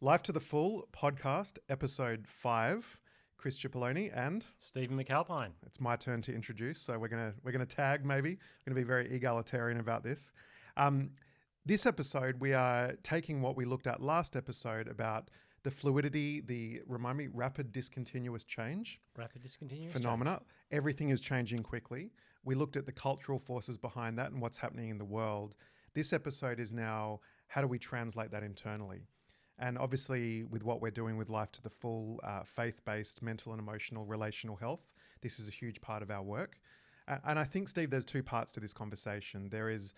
Life to the Full podcast, episode 5. Chris Cipollone and Stephen McAlpine. it's my turn to introduce. So we're gonna tag maybe. We're gonna be very egalitarian about this. This episode we are taking what we looked at last episode about the fluidity, rapid discontinuous change. Rapid discontinuous phenomena. change. Everything is changing quickly. We looked at the cultural forces behind that and what's happening in the world. This episode is now how do we translate that internally? And obviously, with what we're doing with Life to the Full, faith-based mental and emotional relational health, this is a huge part of our work. And I think, Steve, there's two parts to this conversation. There is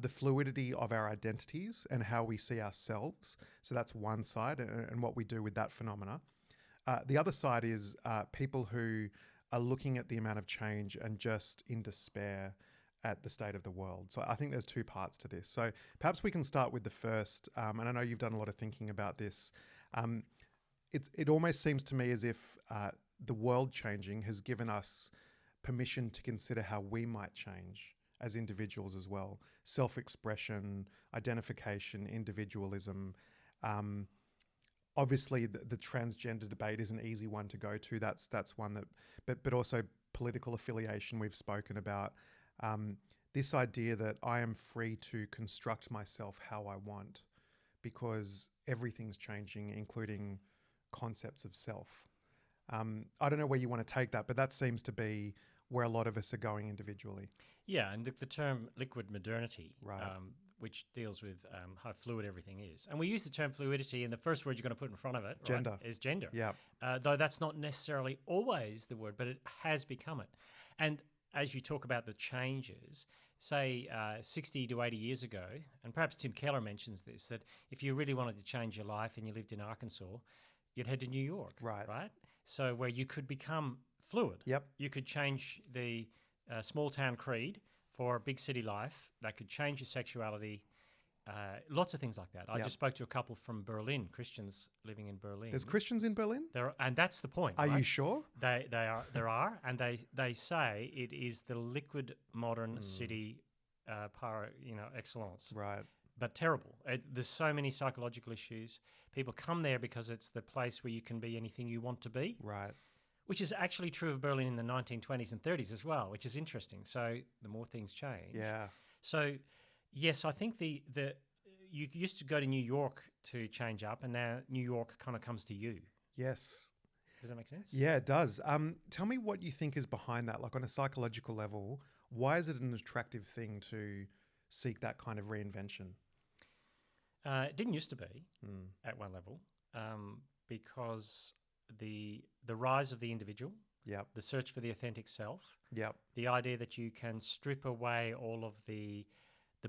the fluidity of our identities and how we see ourselves. So that's one side and what we do with that phenomena. The other side is people who are looking at the amount of change and just in despair at the state of the world. So I think there's two parts to this. So perhaps we can start with the first, and I know you've done a lot of thinking about this. It almost seems to me as if the world changing has given us permission to consider how we might change as individuals as well. Self-expression, identification, individualism. Obviously, the transgender debate is an easy one to go to. That's one that, but also political affiliation we've spoken about. This idea that I am free to construct myself how I want because everything's changing, including concepts of self. I don't know where you want to take that, but that seems to be where a lot of us are going individually. Yeah, and the term liquid modernity, Right. which deals with how fluid everything is. And we use the term fluidity, and the first word you're going to put in front of it Gender. is gender. Yeah. Though that's not necessarily always the word, but it has become it. And as you talk about the changes, say 60 to 80 years ago, and perhaps Tim Keller mentions this, that if you really wanted to change your life and you lived in Arkansas, you'd head to New York, right? So where you could become fluid. Yep. You could change the small town creed for big city life. That could change your sexuality. Lots of things like that. I just spoke to a couple from Berlin, Christians living in Berlin. There's Christians in Berlin? And that's the point. Are right? you sure? There are, and they say it is the liquid modern city par excellence. Right. But terrible. There's so many psychological issues. People come there because it's the place where you can be anything you want to be. Right. Which is actually true of Berlin in the 1920s and 30s as well, which is interesting. So the more things change. Yeah. So yes, I think the you used to go to New York to change up, and now New York kind of comes to you. Yes. Does that make sense? Yeah, it does. Tell me what you think is behind that, like on a psychological level. Why is it an attractive thing to seek that kind of reinvention? It didn't used to be at one level because the rise of the individual, Yep. the search for the authentic self, Yep. the idea that you can strip away all of the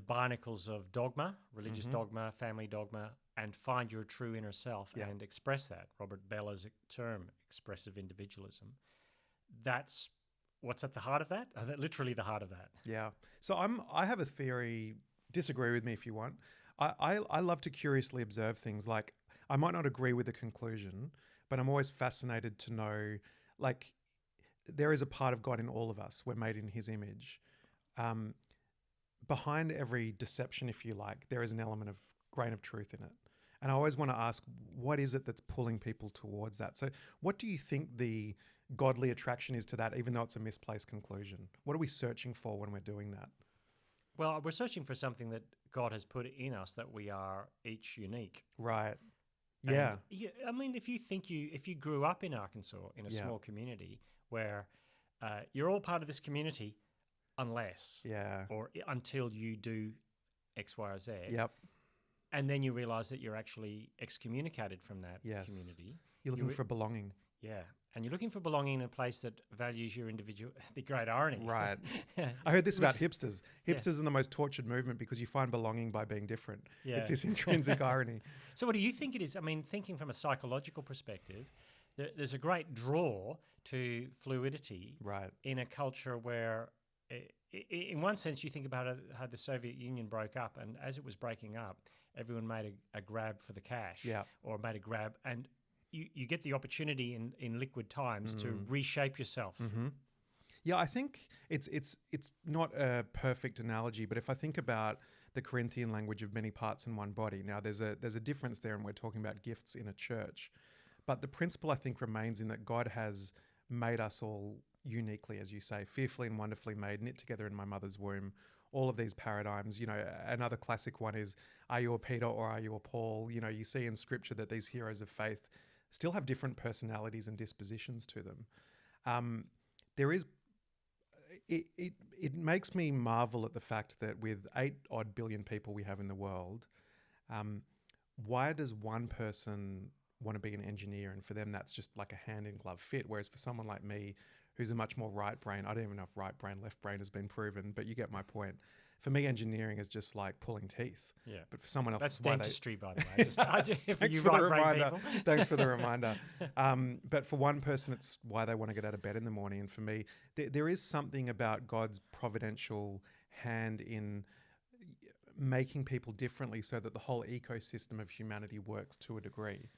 barnacles of dogma, religious dogma, family dogma, and find your true inner self and express that. Robert Beller's term, expressive individualism. That's what's at the heart of that. Literally the heart of that. Yeah. So I have a theory. Disagree with me if you want. I love to curiously observe things. Like I might not agree with the conclusion, but I'm always fascinated to know, like, there is a part of God in all of us. We're made in His image. Behind every deception, if you like, there is an element of grain of truth in it. And I always want to ask, what is it that's pulling people towards that? So what do you think the godly attraction is to that, even though it's a misplaced conclusion? What are we searching for when we're doing that? Well, we're searching for something that God has put in us, that we are each unique. Right. Yeah. And, I mean, if you grew up in Arkansas in a small community where you're all part of this community, unless or until you do X, Y, or Z. Yep. And then you realize that you're actually excommunicated from that community. You're looking for belonging. Yeah. And you're looking for belonging in a place that values your individual, the great irony. Right. I heard this about hipsters. Hipsters are the most tortured movement because you find belonging by being different. Yeah. It's this intrinsic irony. So what do you think it is? I mean, thinking from a psychological perspective, there's a great draw to fluidity in a culture where, in one sense, you think about how the Soviet Union broke up, and as it was breaking up, everyone made a grab for the cash or made a grab, and you get the opportunity in liquid times to reshape yourself. Mm-hmm. Yeah, I think it's not a perfect analogy, but if I think about the Corinthian language of many parts in one body. Now, there's a difference there, and we're talking about gifts in a church. But the principle, I think, remains in that God has made us all uniquely, as you say, fearfully and wonderfully made, knit together in my mother's womb. All of these paradigms, another classic one is, are you a Peter or are you a Paul? You see in Scripture that these heroes of faith still have different personalities and dispositions to them. There is, it makes me marvel at the fact that with 8 odd billion people we have in the world, why does one person want to be an engineer, and for them that's just like a hand in glove fit, whereas for someone like me who's a much more right brain, I don't even know if right brain left brain has been proven, but you get my point. For me, engineering is just like pulling teeth. Yeah. But for someone else, that's dentistry, by the way. Thanks for the reminder. Thanks for the reminder. But for one person, it's why they want to get out of bed in the morning. And for me, there is something about God's providential hand in making people differently so that the whole ecosystem of humanity works to a degree.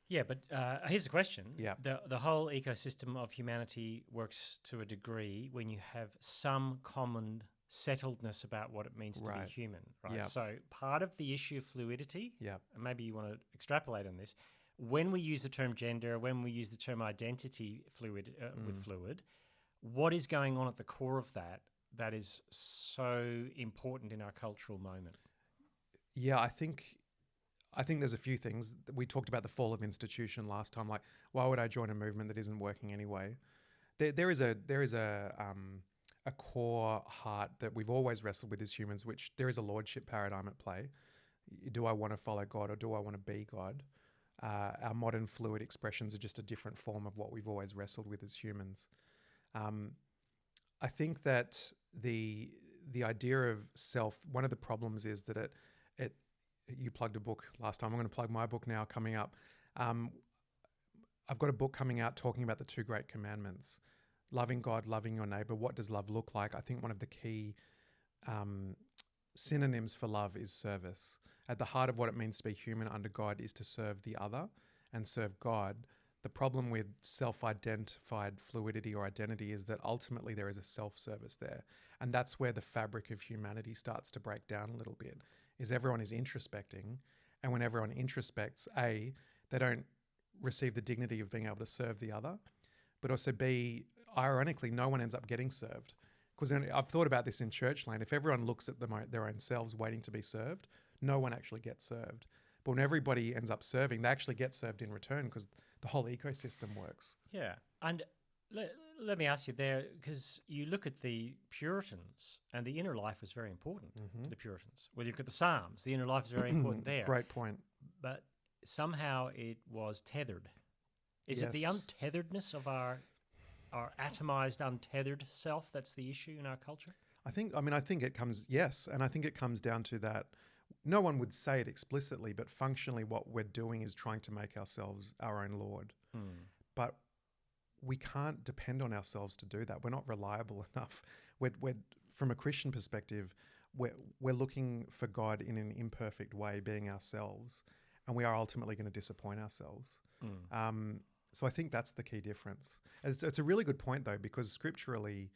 Yeah, but here's the question. Yeah. The whole ecosystem of humanity works to a degree when you have some common settledness about what it means to be human, right? Yep. So part of the issue of fluidity, Yep. and maybe you want to extrapolate on this, when we use the term gender, when we use the term identity with fluid, what is going on at the core of that is so important in our cultural moment? Yeah, I think there's a few things. We talked about the fall of institution last time. Like, why would I join a movement that isn't working anyway? There is a core heart that we've always wrestled with as humans, which there is a lordship paradigm at play. Do I want to follow God or do I want to be God? Our modern fluid expressions are just a different form of what we've always wrestled with as humans. I think that the idea of self, one of the problems is that it you plugged a book last time. I'm going to plug my book now coming up. I've got a book coming out talking about the 2 great commandments, loving God, loving your neighbor. What does love look like? I think one of the key synonyms for love is service. At the heart of what it means to be human under God is to serve the other and serve God. The problem with self-identified fluidity or identity is that ultimately there is a self-service there. And that's where the fabric of humanity starts to break down a little bit, is everyone is introspecting. And when everyone introspects, A, they don't receive the dignity of being able to serve the other, but also B, ironically, no one ends up getting served. Because I've thought about this in church land. If everyone looks at their own selves waiting to be served, no one actually gets served. But when everybody ends up serving, they actually get served in return because the whole ecosystem works. Yeah. And let me ask you there, because you look at the Puritans, and the inner life was very important to the Puritans. Well, you look at the Psalms, the inner life is very important there. Great point. But somehow it was tethered. Is it the untetheredness of our atomized, untethered self that's the issue in our culture? I think it comes, yes, and I think it comes down to that. No one would say it explicitly, but functionally what we're doing is trying to make ourselves our own Lord. But we can't depend on ourselves to do that. We're not reliable enough. We're from a Christian perspective, we're looking for God in an imperfect way, being ourselves, and we are ultimately going to disappoint ourselves. So I think that's the key difference. It's a really good point, though, because scripturally,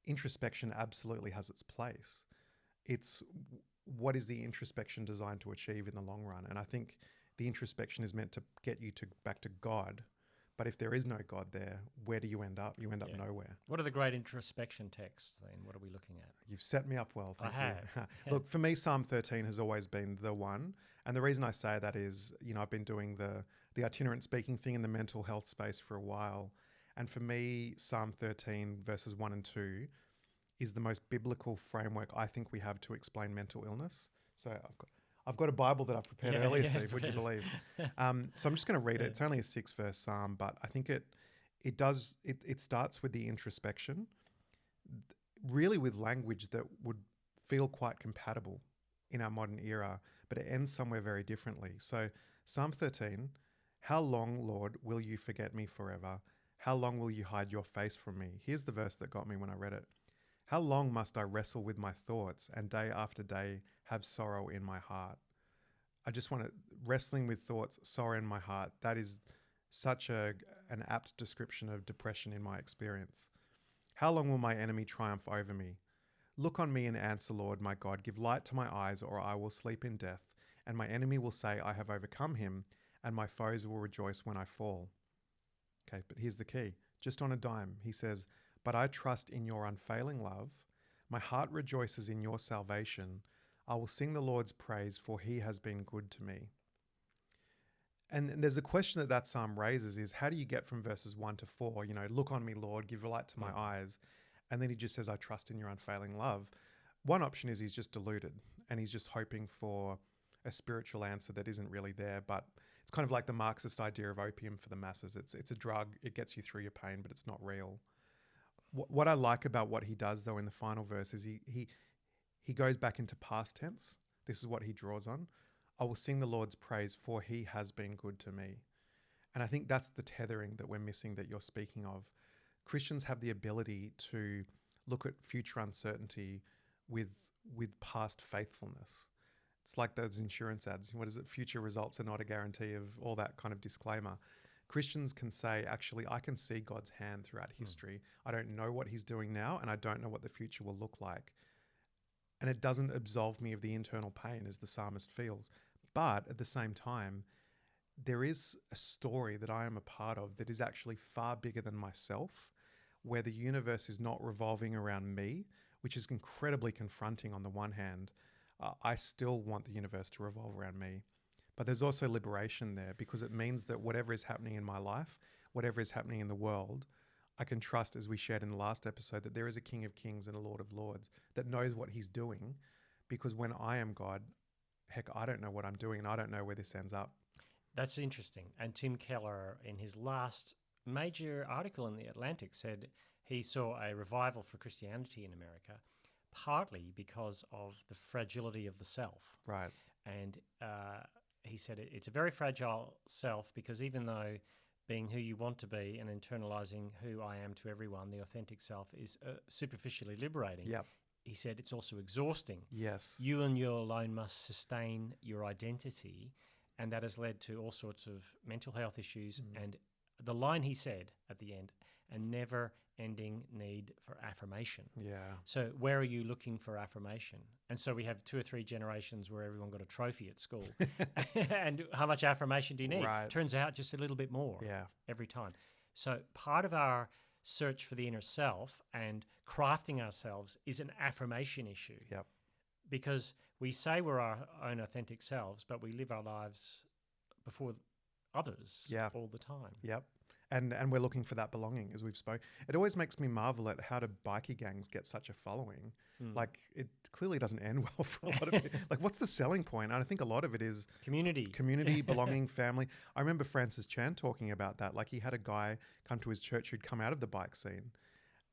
introspection absolutely has its place. It's what is the introspection designed to achieve in the long run? And I think the introspection is meant to get you back to God. But if there is no God there, where do you end up? You end up nowhere. What are the great introspection texts then? What are we looking at? You've set me up well. Thank you. have. Look, for me, Psalm 13 has always been the one. And the reason I say that is, I've been doing the itinerant speaking thing in the mental health space for a while. And for me, Psalm 13 verses 1 and 2 is the most biblical framework I think we have to explain mental illness. So I've got a Bible that I've prepared earlier, Steve, would you believe? So I'm just going to read it. It's only a 6-verse psalm, but I think it starts with the introspection, really with language that would feel quite compatible in our modern era, but it ends somewhere very differently. So Psalm 13, how long, Lord, will you forget me forever? How long will you hide your face from me? Here's the verse that got me when I read it. How long must I wrestle with my thoughts and day after day have sorrow in my heart? I just want to, wrestling with thoughts, sorrow in my heart. That is such an apt description of depression in my experience. How long will my enemy triumph over me? Look on me and answer, Lord my God. Give light to my eyes, or I will sleep in death. And my enemy will say, I have overcome him, and my foes will rejoice when I fall. Okay, but here's the key. Just on a dime, he says, but I trust in your unfailing love. My heart rejoices in your salvation. I will sing the Lord's praise, for he has been good to me. And there's a question that psalm raises is, how do you get from verses 1 to 4, look on me, Lord, give light to my eyes. And then he just says, I trust in your unfailing love. One option is he's just deluded and he's just hoping for a spiritual answer that isn't really there. But it's kind of like the Marxist idea of opium for the masses. It's a drug. It gets you through your pain, but it's not real. What I like about what he does, though, in the final verse is he goes back into past tense. This is what he draws on. I will sing the Lord's praise, for he has been good to me. And I think that's the tethering that we're missing that you're speaking of. Christians have the ability to look at future uncertainty with past faithfulness. It's like those insurance ads. What is it? Future results are not a guarantee of all that kind of disclaimer. Christians can say, actually, I can see God's hand throughout history. I don't know what he's doing now, and I don't know what the future will look like. And it doesn't absolve me of the internal pain as the psalmist feels. But at the same time, there is a story that I am a part of that is actually far bigger than myself, where the universe is not revolving around me, which is incredibly confronting on the one hand. I still want the universe to revolve around me. But there's also liberation there, because it means that whatever is happening in my life, whatever is happening in the world, I can trust, as we shared in the last episode, that there is a King of Kings and a Lord of Lords that knows what he's doing, because when I am God, heck, I don't know what I'm doing and I don't know where this ends up. That's interesting. And Tim Keller, in his last major article in The Atlantic, said he saw a revival for Christianity in America, partly because of the fragility of the self. Right. And he said it's a very fragile self, because even though being who you want to be and internalizing who I am to everyone, the authentic self, is superficially liberating. Yep. He said it's also exhausting. Yes. You and you alone must sustain your identity, and that has led to all sorts of mental health issues. And the line he said at the end, a never-ending need for affirmation. Yeah. So where are you looking for affirmation? And so we have 2 or 3 generations where everyone got a trophy at school. And how much affirmation do you need? Right. Turns out just a little bit more every time. So part of our search for the inner self and crafting ourselves is an affirmation issue. Yep. Because we say we're our own authentic selves, but we live our lives before others all the time. Yep. And we're looking for that belonging, as we've spoke. It always makes me marvel at how do bikie gangs get such a following. Like, it clearly doesn't end well for a lot of people. Like, what's the selling point? And I think a lot of it is community, belonging, family. I remember Francis Chan talking about that. Like, he had a guy come to his church who'd come out of the bike scene,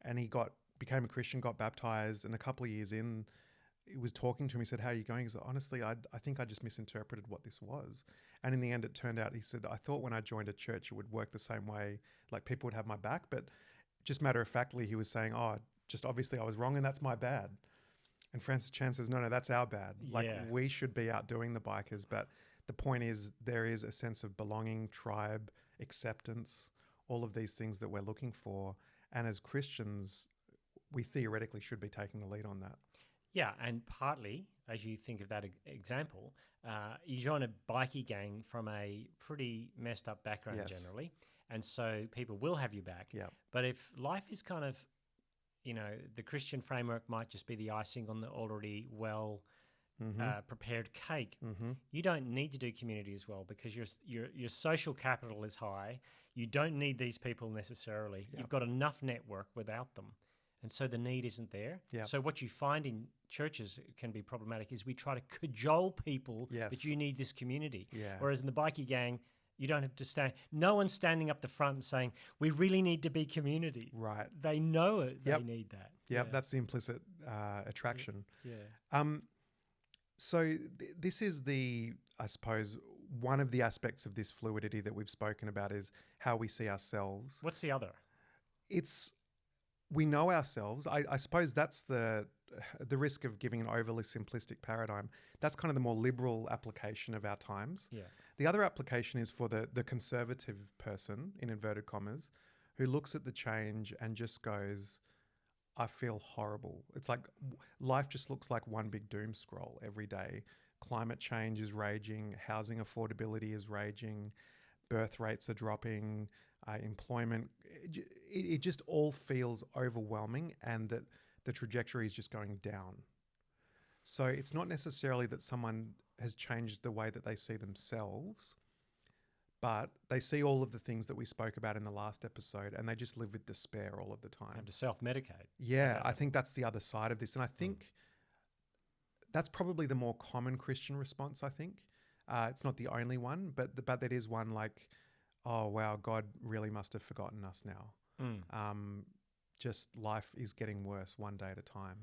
and he became a Christian, got baptized, and a couple of years in, he was talking to him. He said, how are you going? He said, honestly, I think I just misinterpreted what this was. And in the end, it turned out, he said, I thought when I joined a church, it would work the same way. Like, people would have my back. But just matter-of-factly, he was saying, just obviously I was wrong and that's my bad. And Francis Chan says, no, that's our bad. Like, we should be outdoing the bikers. But the point is, there is a sense of belonging, tribe, acceptance, all of these things that we're looking for. And as Christians, we theoretically should be taking the lead on that. Yeah, and partly, as you think of that example, you join a bikie gang from a pretty messed up background generally, and so people will have you back. Yeah. But if life is kind of, the Christian framework might just be the icing on the already prepared cake. You don't need to do community as well, because your social capital is high. You don't need these people necessarily. You've got enough network without them. And so the need isn't there. Yep. So what you find in churches can be problematic is we try to cajole people that you need this community. Yeah. Whereas in the bikie gang, you don't have to stand. No one's standing up the front and saying, we really need to be community. Right. They know it. They need that. Yep. That's the implicit attraction. Yeah. So this is I suppose, one of the aspects of this fluidity that we've spoken about is how we see ourselves. What's the other? We know ourselves. I suppose that's the risk of giving an overly simplistic paradigm. That's kind of the more liberal application of our times. Yeah. The other application is for the conservative person, in inverted commas, who looks at the change and just goes, I feel horrible. It's like life just looks like one big doom scroll every day. Climate change is raging, housing affordability is raging, birth rates are dropping, employment. It just all feels overwhelming, and that the trajectory is just going down. So it's not necessarily that someone has changed the way that they see themselves, but they see all of the things that we spoke about in the last episode, and they just live with despair all of the time. Have to self-medicate. Yeah, I think that's the other side of this. And I think that's probably the more common Christian response, I think. It's not the only one, but that is one like, oh, wow, God really must have forgotten us now. Just life is getting worse one day at a time.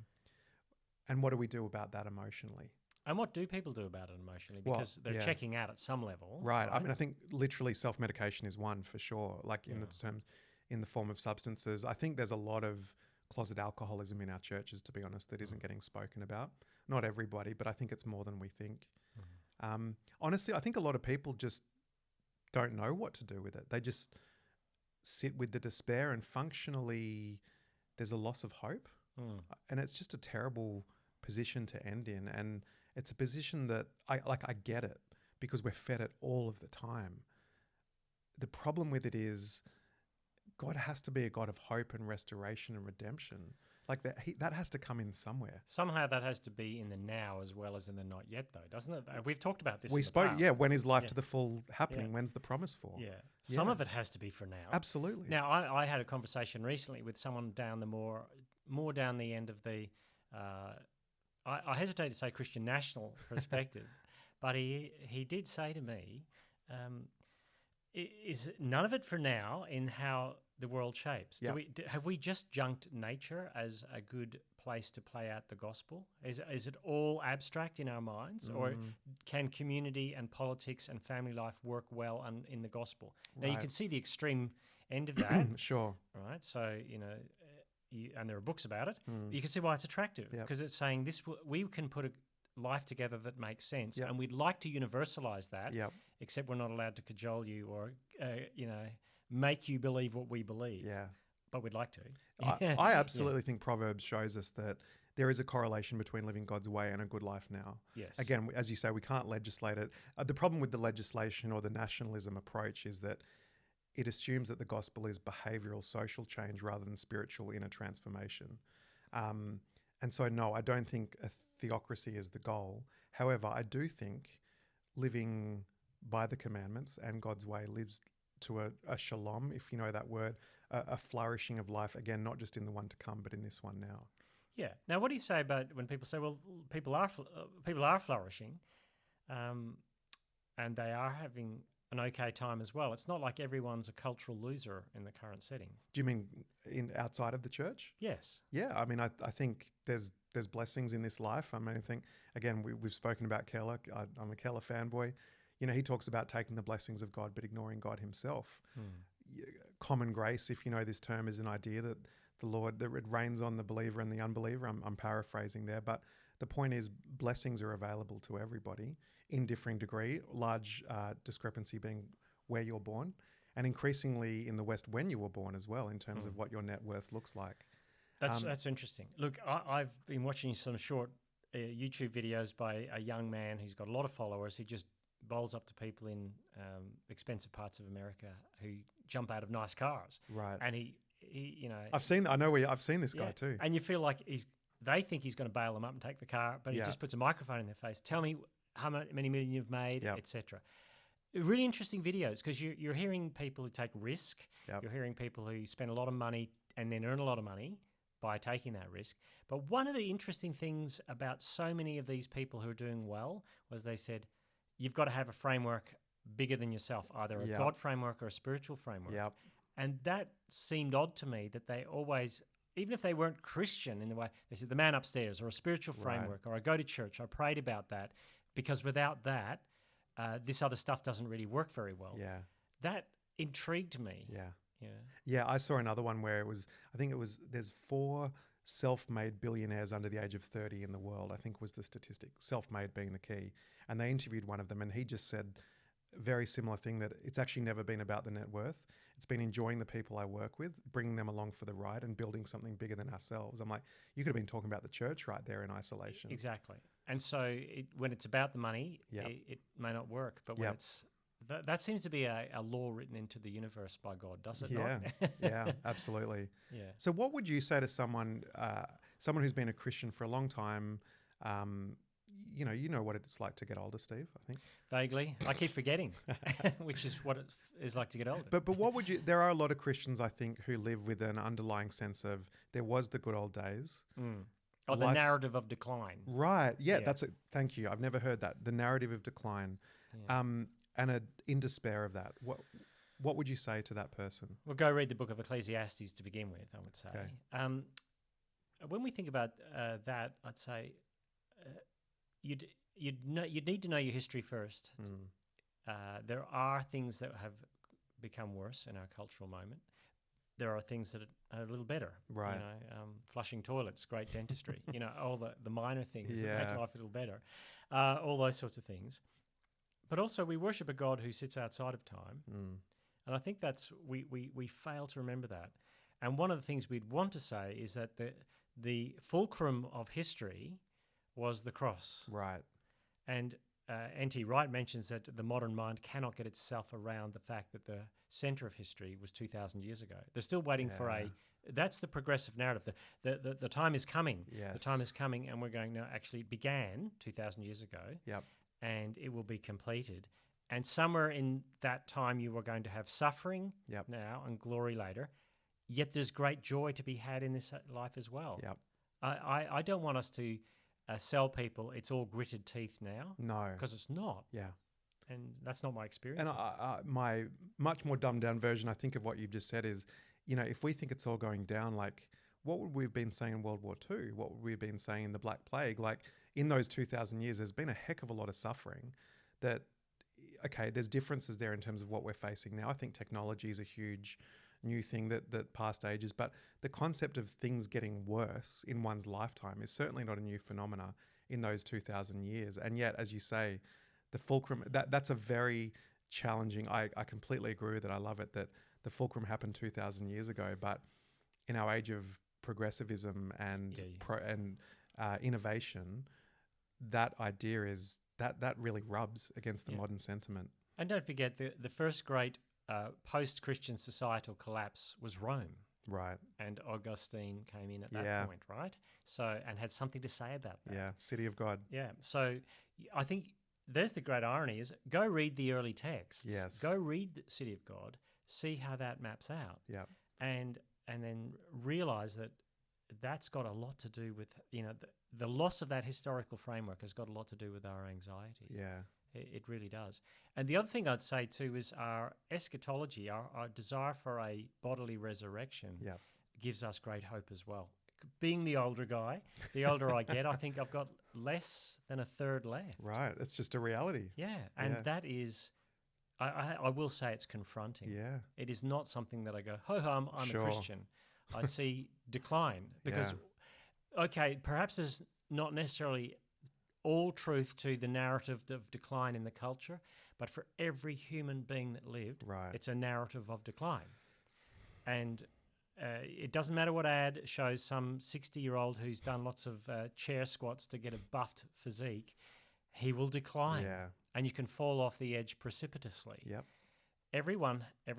And what do we do about that emotionally? And what do people do about it emotionally? Because they're checking out at some level. Right. I mean, I think literally self-medication is one for sure, like in the terms, in the form of substances. I think there's a lot of closet alcoholism in our churches, to be honest, that isn't getting spoken about. Not everybody, but I think it's more than we think. Honestly, I think a lot of people just don't know what to do with it. They just sit with the despair, and functionally there's a loss of hope. And it's just a terrible position to end in. And it's a position that I get it, because we're fed it all of the time. The problem with it is God has to be a God of hope and restoration and redemption. Like that has to come in somewhere. Somehow that has to be in the now as well as in the not yet, though, doesn't it? We've talked about this. We in spoke, the past. yeah. When is life to the full happening? When's the promise for? Yeah. Some of it has to be for now. Absolutely. Now, I had a conversation recently with someone down the more down the end of the, I hesitate to say Christian national perspective, but he did say to me, is none of it for now in how the world shapes? Yeah. Have we just junked nature as a good place to play out the gospel? Is it all abstract in our minds, or can community and politics and family life work well in the gospel? Now, you can see the extreme end of that. Sure. Right. So, and there are books about it. You can see why it's attractive, because it's saying we can put a life together that makes sense, and we'd like to universalize that, except we're not allowed to cajole you or, make you believe what we believe. Yeah. But we'd like to. I absolutely think Proverbs shows us that there is a correlation between living God's way and a good life now. Yes. Again, as you say, we can't legislate it. The problem with the legislation or the nationalism approach is that it assumes that the gospel is behavioral, social change rather than spiritual inner transformation. And so, no, I don't think a theocracy is the goal. However, I do think living by the commandments and God's way lives to a shalom, if you know that word, a flourishing of life, again, not just in the one to come, but in this one now. Yeah. Now, what do you say about when people say, well, people are flourishing, and they are having an okay time as well? It's not like everyone's a cultural loser in the current setting. Do you mean outside of the church? Yes. Yeah. I mean, I think there's blessings in this life. I mean, I think, again, we've spoken about Keller. I'm a Keller fanboy. He talks about taking the blessings of God but ignoring God himself. Common grace, if you know this term, is an idea that that it rains on the believer and the unbeliever. I'm paraphrasing there, but the point is blessings are available to everybody in differing degree, large discrepancy being where you're born, and increasingly in the West when you were born as well, in terms of what your net worth looks like. That's interesting. Look, I've been watching some short YouTube videos by a young man who's got a lot of followers. He just bowls up to people in expensive parts of America who jump out of nice cars. Right. And he I've seen this guy too. And you feel like they think he's going to bail them up and take the car, but he just puts a microphone in their face. Tell me how many million you've made, etc. Really interesting videos, because you're hearing people who take risk. You're hearing people who spend a lot of money and then earn a lot of money by taking that risk. But one of the interesting things about so many of these people who are doing well was they said, you've got to have a framework bigger than yourself, either a God framework or a spiritual framework. Yep. And that seemed odd to me, that they always, even if they weren't Christian in the way, they said the man upstairs, or a spiritual framework, or I go to church, I prayed about that, because without that, this other stuff doesn't really work very well. Yeah. That intrigued me. Yeah, I saw another one where there's 4 self-made billionaires under the age of 30 in the world, I think was the statistic, self-made being the key. And they interviewed one of them, and he just said very similar thing, that it's actually never been about the net worth. It's been enjoying the people I work with, bringing them along for the ride and building something bigger than ourselves. I'm like, you could have been talking about the church right there in isolation. Exactly. And so when it's about the money, it may not work. But when it's that seems to be a law written into the universe by God, does it not? Yeah, absolutely. Yeah. So what would you say to someone who's been a Christian for a long time? You know what it's like to get older, Steve, I think. Vaguely. I keep forgetting, which is what it is like to get older. But what would you... There are a lot of Christians, I think, who live with an underlying sense of there was the good old days. Or the narrative of decline. Right. Yeah, that's it. Thank you. I've never heard that. The narrative of decline. Yeah. And in despair of that. What would you say to that person? Well, go read the book of Ecclesiastes to begin with, I would say. Okay. When we think about that, I'd say you'd need to know your history first. There are things that have become worse in our cultural moment. There are things that are a little better. Right. You know, flushing toilets, great dentistry. You know, all the minor things that make life a little better. All those sorts of things. But also we worship a God who sits outside of time. And I think that's we fail to remember that. And one of the things we'd want to say is that the fulcrum of history was the cross. Right. And N.T. Wright mentions that the modern mind cannot get itself around the fact that the center of history was 2,000 years ago. They're still waiting for that's the progressive narrative. The time is coming. Yes. The time is coming, and we're going, no, actually it began 2,000 years ago. Yep. And it will be completed. And somewhere in that time you are going to have suffering now and glory later, yet there's great joy to be had in this life as well. Yep. I don't want us to sell people it's all gritted teeth now. No. Because it's not. Yeah. And that's not my experience. And my much more dumbed down version, I think, of what you've just said is, you know, if we think it's all going down, like, what would we have been saying in World War II? What would we have been saying in the Black Plague? Like, in those 2,000 years, there's been a heck of a lot of suffering that, okay, there's differences there in terms of what we're facing now. I think technology is a huge new thing that past ages, but the concept of things getting worse in one's lifetime is certainly not a new phenomena in those 2,000 years. And yet, as you say, the fulcrum, that's a very challenging, I completely agree with it. I love it that the fulcrum happened 2,000 years ago, but in our age of progressivism and innovation, that idea is that really rubs against the modern sentiment. And don't forget, the first great post-Christian societal collapse was Rome. Right. And Augustine came in at that point, right? So, and had something to say about that. Yeah, City of God. Yeah. So I think there's the great irony is go read the early texts. Yes. Go read the City of God, see how that maps out. Yeah. And then realize that that's got a lot to do with, you know, the loss of that historical framework has got a lot to do with our anxiety. Yeah. It really does. And the other thing I'd say too is our eschatology, our desire for a bodily resurrection gives us great hope as well. Being the older guy, the older I get, I think I've got less than a third left. Right. It's just a reality. Yeah. And that is, I will say it's confronting. Yeah. It is not something that I go, ho-hum, I'm a Christian. I see decline because, okay, perhaps there's not necessarily all truth to the narrative of decline in the culture, but for every human being that lived, it's a narrative of decline. And it doesn't matter what ad shows some 60-year-old who's done lots of chair squats to get a buffed physique, he will decline. Yeah. And you can fall off the edge precipitously. Yep. Every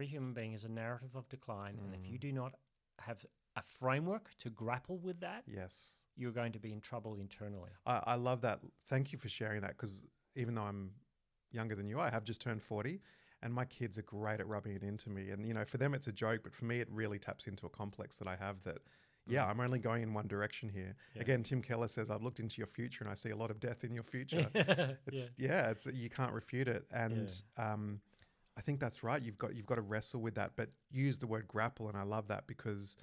human being is a narrative of decline, and if you do not have a framework to grapple with that, you're going to be in trouble internally. I love that. Thank you for sharing that, because even though I'm younger than you, I have just turned 40, and my kids are great at rubbing it into me. And, you know, for them it's a joke, but for me it really taps into a complex that I have that, I'm only going in one direction here. Yeah. Again, Tim Keller says, I've looked into your future and I see a lot of death in your future. It's you can't refute it. And I think that's right. You've got to wrestle with that, but use the word grapple. And I love that, because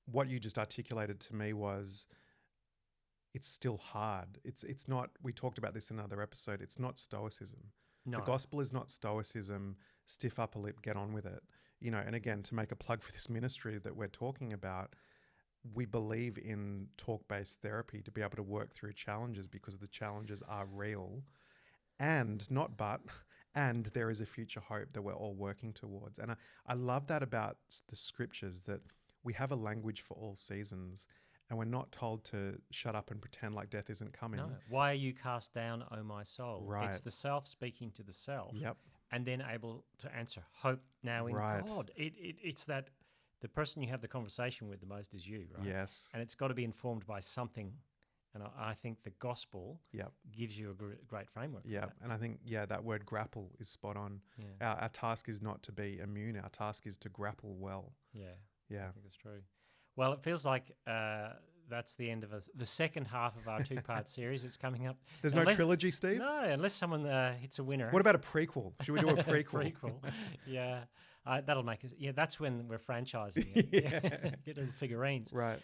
what you just articulated to me was, it's still hard. It's not, we talked about this in another episode, it's not stoicism. No. The gospel is not stoicism, stiff upper lip, get on with it. You know, and again, to make a plug for this ministry that we're talking about, we believe in talk-based therapy to be able to work through challenges, because the challenges are real. And and there is a future hope that we're all working towards. And I love that about the scriptures, that we have a language for all seasons, and we're not told to shut up and pretend like death isn't coming. No. Why are you cast down, O my soul? Right. It's the self speaking to the self. Yep. And then able to answer hope now in God. It's that the person you have the conversation with the most is you, right? Yes. And it's got to be informed by something. And I think the gospel Yep. gives you a great framework. Yeah. And I think, that word grapple is spot on. Yeah. Our task is not to be immune. Our task is to grapple well. Yeah. Yeah. I think that's true. Well, it feels like that's the end of the second half of our two-part series. It's coming up. There's no trilogy, Steve? No, unless someone hits a winner. What about a prequel? Should we do a prequel? Prequel. Yeah. That'll make us. Yeah, that's when we're franchising it. Get the figurines. Right.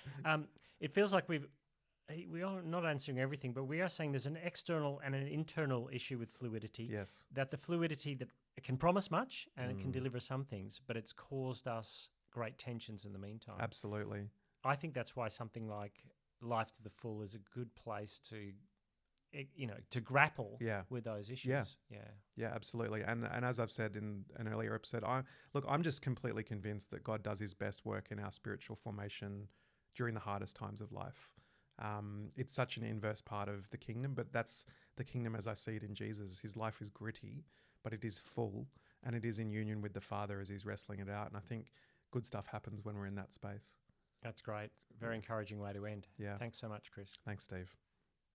It feels like we are not answering everything, but we are saying there's an external and an internal issue with fluidity. Yes. That the fluidity that it can promise much and it can deliver some things, but it's caused us great tensions in the meantime. Absolutely. I think that's why something like Life to the Full is a good place to grapple with those issues. Yeah, absolutely. And as I've said in an earlier episode, I'm just completely convinced that God does his best work in our spiritual formation during the hardest times of life. It's such an inverse part of the kingdom, but that's the kingdom as I see it in Jesus. His life is gritty, but it is full, and it is in union with the Father as he's wrestling it out. And I think good stuff happens when we're in that space. That's great. Very encouraging way to end. Yeah. Thanks so much, Chris. Thanks, Steve.